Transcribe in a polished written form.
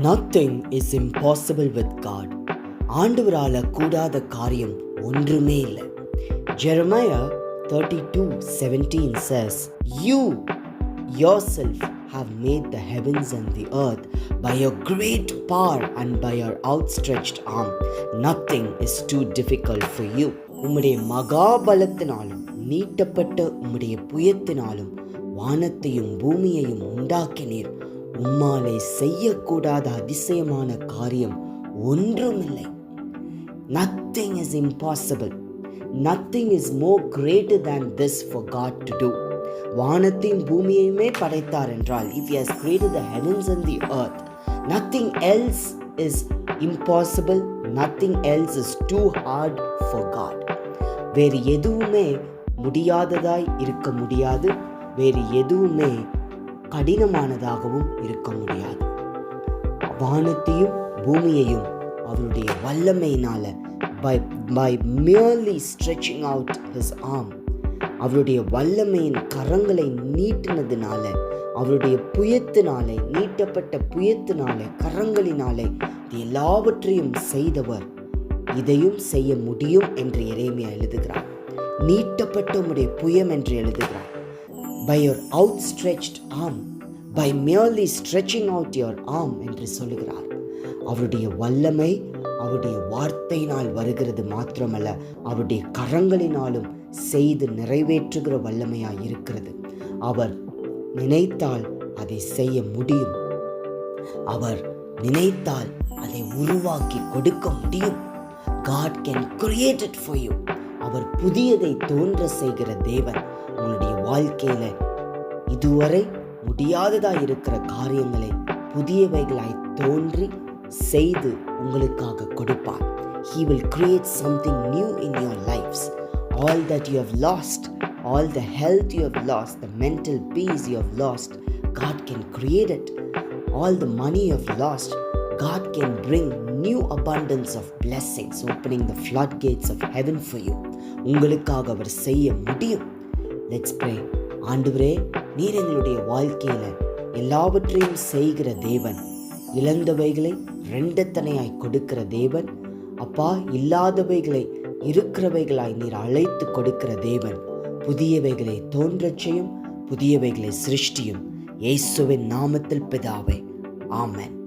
Nothing is impossible with God. ஆண்டவரால கூடாத காரியம் ஒன்றுமே இல்லை. Jeremiah 32:17 says, You yourself have made the heavens and the earth by your great power and by your outstretched arm. Nothing is too difficult for you. உம்முடைய மகாபலத்தினாலும் நீட்டப்பட்ட உம்முடைய புயத்தினாலும் வானத்தையும் பூமியையும் உண்டாக்கினீர். உம்மாலே செய்யக்கூடாத அதிசயமான காரியம் ஒன்றுமில்லை. Nothing is impossible. Nothing is more greater than this for God to do. வானத்தையும் பூமியையுமே படைத்தார் என்றால், if he has created the heavens and the earth, nothing else is impossible. Nothing else is too hard for God. வேறு எதுவுமே முடியாததாய் இருக்க முடியாது. வேறு எதுவுமே கடினமானதாகவும் இருக்க முடியாது. வானத்தையும் பூமியையும் அவருடைய வல்லமையினால by merely stretching out his arm, அவருடைய வல்லமையின் கரங்களை நீட்டினதினால, அவருடைய புயத்தினாலே, நீட்டப்பட்ட புயத்தினாலே, கரங்களினாலே எல்லாவற்றையும் செய்தவர் இதையும் செய்ய முடியும் என்று எரேமியா எழுதுகிறார். நீட்டப்பட்ட உம்முடைய புயம் என்று எழுதுகிறார். By your outstretched arm, by merely stretching out your arm என்று சொல்லுகிறார். அவருடைய வல்லமை அவருடைய வார்த்தையினால் வருகிறது மாத்திரமல்ல, அவருடைய கரங்களினாலும் செய்து நிறைவேற்றுகிற வல்லமையாய் இருக்கிறது. அவர் நினைத்தால் அதை செய்ய முடியும். அவர் நினைத்தால் அதை உருவாக்கி கொடுக்க முடியும். God can create it for you. அவர் புதியதை தோன்ற செய்கிற தேவன். உங்களுடைய வாழ்க்கையில இதுவரை முடியாததாய் இருக்கிற காரியங்களை புதியவைகளாய் தோன்றி செய்து உங்களுக்காக கொடுப்பார். He will create something new in your lives. All that you have lost, all the health you have lost, the mental peace you have lost, God can create it. All the money you have lost, God can bring new abundance of blessings, opening the floodgates of heaven for you. உங்களுக்காக அவர் செய்ய முடியும். Let's pray. ஆண்டவரே, நீர் எங்களுடைய வாழ்க்கையில எல்லாவற்றையும் செய்கிற தேவன். இழந்தவைகளை இரண்டத்தனையாய் கொடுக்கிற தேவன். அப்பா, இல்லாதவைகளை இருக்கிறவைகளாய் நீர் அழைத்து கொடுக்கிற தேவன். புதியவைகளை தோன்றச் செய்யும், புதியவைகளை சிருஷ்டியும். இயேசுவின் நாமத்தில் பிதாவே, ஆமென்.